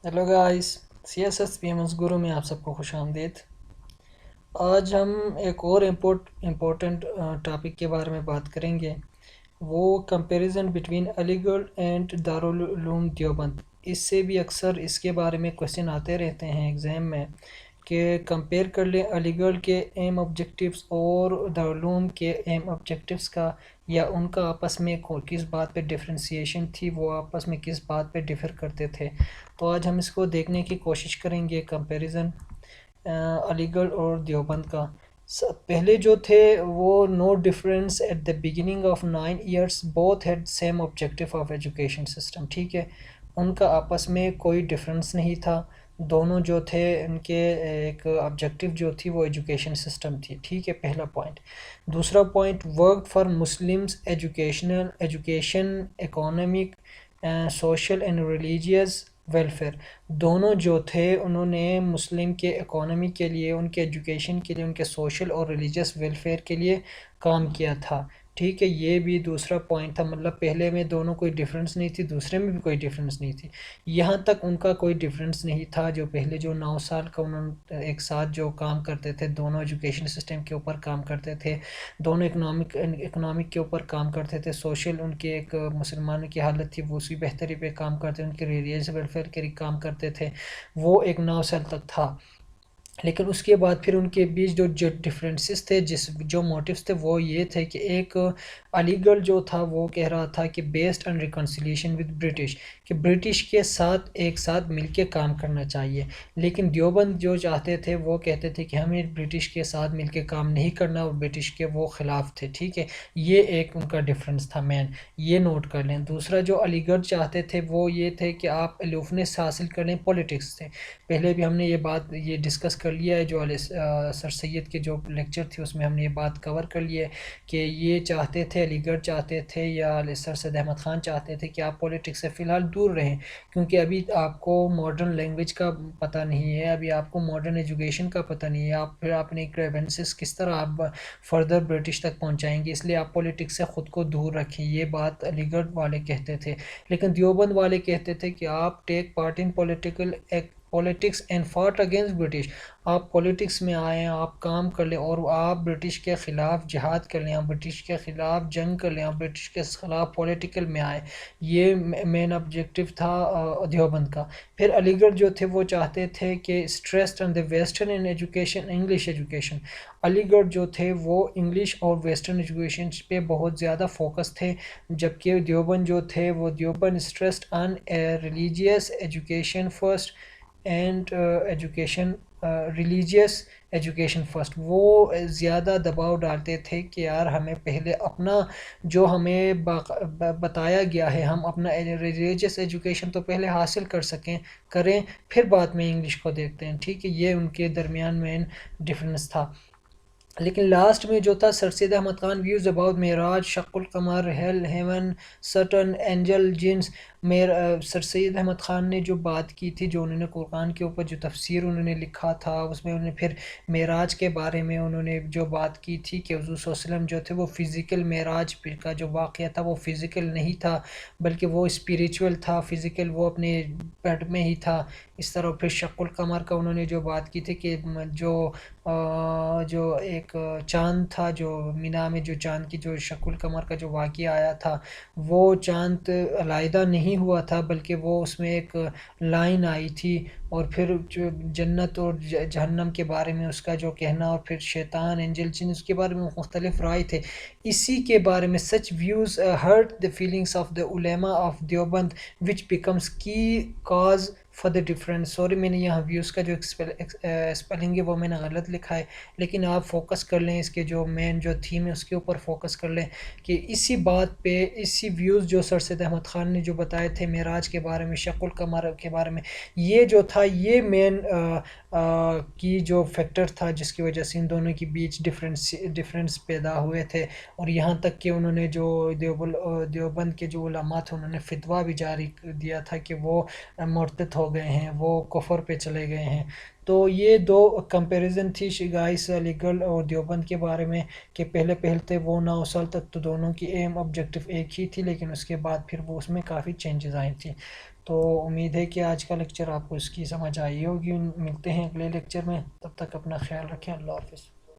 Hello guys. C S S P M S Guru में आप सबको खुश आमदीद। आज हम एक और इम्पोर्टेंट टॉपिक के बारे में बात करेंगे। वो comparison between Aligarh and Darul Uloom Deoband. इससे भी अक्सर इसके बारे में क्वेश्चन आते रहते हैं एग्ज़ाम में कि कंपेयर कर लें अलीगढ़ के एम ऑब्जेक्टिव्स और दारुल उलूम के एम ऑब्जेक्टिव्स का, या उनका आपस में किस बात पे डिफरेंशिएशन थी, वो आपस में किस बात पे डिफ़र करते थे। तो आज हम इसको देखने की कोशिश करेंगे कंपैरिजन अलीगढ़ और देवबंद का। पहले जो थे वो no difference at the beginning of 9 years, both had same objective of education system. ठीक है, उनका आपस में कोई डिफरेंस नहीं था। दोनों जो थे उनके एक ऑब्जेक्टिव जो थी वो एजुकेशन सिस्टम थी। ठीक है, पहला पॉइंट। दूसरा point, work for Muslims education, economic, social and religious welfare. दोनों जो थे उन्होंने मुस्लिम के इकोनॉमी के लिए, उनके एजुकेशन के लिए, उनके सोशल और रिलीजियस वेलफेयर के लिए काम किया था। ठीक है, ये भी दूसरा पॉइंट था। मतलब पहले में दोनों कोई डिफरेंस नहीं थी, दूसरे में भी कोई डिफरेंस नहीं थी। यहाँ तक उनका कोई डिफरेंस नहीं था। जो पहले जो 9 साल का उन्होंने एक साथ जो काम करते थे, दोनों एजुकेशन सिस्टम के ऊपर काम करते थे, दोनों इकनॉमिक के ऊपर काम करते थे, सोशल उनकी एक मुसलमानों की हालत थी वो उसी बेहतरी पे काम करते, उनके रिलीजियस वेलफेयर के लिए काम करते थे। वो एक 9 साल तक था। लेकिन उसके बाद फिर उनके बीच जो जो डिफरेंसेस थे, जो मोटिव्स थे, वो ये थे कि एक अलीगढ़ जो था वो कह रहा था कि based on reconciliation with British, कि ब्रिटिश के साथ एक साथ मिलके काम करना चाहिए। लेकिन देवबंद जो चाहते थे वो कहते थे कि हमें ब्रिटिश के साथ मिलके काम नहीं करना, और ब्रिटिश के वो ख़िलाफ़ थे। ठीक है, ये एक उनका डिफरेंस था मेन, ये नोट कर लें। दूसरा जो अलीगढ़ चाहते थे वो ये थे कि आप अलूफनेस हासिल कर लें पॉलिटिक्स से। पहले भी हमने ये डिस्कस कर लिया है, जो सर सैयद के जो लेक्चर थे उसमें हमने ये बात कवर कर लिया है कि ये चाहते थे, अलीगढ़ चाहते थे या सर सैयद अहमद ख़ान चाहते थे कि आप पॉलिटिक्स से फ़िलहाल दूर रहें, क्योंकि अभी आपको मॉडर्न लैंग्वेज का पता नहीं है, अभी आपको मॉडर्न एजुकेशन का पता नहीं है, आप फिर अपने ग्रेवेंसेस किस तरह आप फर्दर ब्रिटिश तक पहुंचाएंगे, इसलिए आप पॉलिटिक्स से ख़ुद को दूर रखें। ये बात अलीगढ़ वाले कहते थे। लेकिन देवबंद वाले कहते थे कि आप take part in politics and fought against British. आप पॉलिटिक्स में आएँ, आप काम कर लें और आप ब्रिटिश के ख़िलाफ़ जिहाद कर लें, आप ब्रिटिश के ख़िलाफ़ जंग कर लें, आप ब्रिटिश के ख़िलाफ़ पॉलिटिकल में आए। ये मेन ऑब्जेक्टिव था देवबंद का। फिर अलीगढ़ जो थे वो चाहते थे कि stressed on the western in education, English education. Aligarh जो थे वो इंग्लिश और वेस्टर्न एजुकेशन पे बहुत ज़्यादा फोकस थे, जबकि देवबंद जो थे वो Deoband stressed on religious education first and education, religious education first. वो ज़्यादा दबाव डालते थे कि यार हमें पहले अपना जो हमें बताया गया है, हम अपना रिलीजियस एजुकेशन तो पहले हासिल करें, फिर बाद में इंग्लिश को देखते हैं। ठीक है, ये उनके दरमियान मेन डिफरेंस था। लेकिन लास्ट में जो था, sir Syed Ahmad Khan views about मेराज, शक्ल कमर, hell, heaven, Satan, angel, jinns. Sir Syed Ahmad Khan ने जो बात की थी, जो उन्होंने कुरान के ऊपर जो तफसीर उन्होंने लिखा था, उसमें उन्होंने फिर मेराज के बारे में उन्होंने जो बात की थी कि हुज़ूर सल्लल्लाहु अलैहि वसल्लम जो थे वो फ़िज़िकल मेराज का जो वाक़या था वो फ़िज़िकल नहीं था, बल्कि वो स्पिरिचुअल था। फ़िज़िकल वो अपने पेट में ही था। इस तरह फिर शक्ल कमर का उन्होंने जो बात की थी कि जो एक चाँद था, जो मीना में जो चाँद की जो शक्ल कमर का जो वाक़या आया था, वो चाँद अलहदा नहीं हुआ था, बल्कि वो उसमें एक लाइन आई थी। और फिर जो जन्नत और जहन्नम के बारे में उसका जो कहना, और फिर शैतान, एंजल, जिन, उसके बारे में मुख्तलिफ राय थे। इसी के बारे में such views hurt the feelings of the ulema of Deoband, which becomes key cause for the difference. Sorry, मैंने यहाँ व्यूज़ का जो स्पेलिंग है वो मैंने गलत लिखा है, लेकिन आप फोकस कर लें, इसके जो मेन जो थीम है उसके ऊपर फोकस कर लें कि इसी बात पे, इसी व्यूज़ जो सर सैयद अहमद ख़ान ने जो बताए थे मेराज के बारे में, शक्ल कमर के बारे में, ये जो था ये मेन की जो फैक्टर था जिसकी वजह से इन दोनों के बीच डिफरेंस पैदा हुए थे। और यहाँ तक कि उन्होंने जो देवबंद के जो उलमा थे उन्होंने फितवा भी जारी दिया था कि वो मुर्तद हो गए हैं, वो कुफर पे चले गए हैं। تو یہ دو کمپیریزن تھی گائس علی گڑھ اور دیوبند کے بارے میں، کہ پہلے تھے وہ 9 سال تک تو دونوں کی ایم آبجیکٹو ایک ہی تھی، لیکن اس کے بعد پھر وہ اس میں کافی چینجز آئی تھیں۔ تو امید ہے کہ آج کا لیکچر آپ کو اس کی سمجھ آئی ہوگی، ملتے ہیں اگلے لیکچر میں، تب تک اپنا خیال رکھیں، اللہ حافظ۔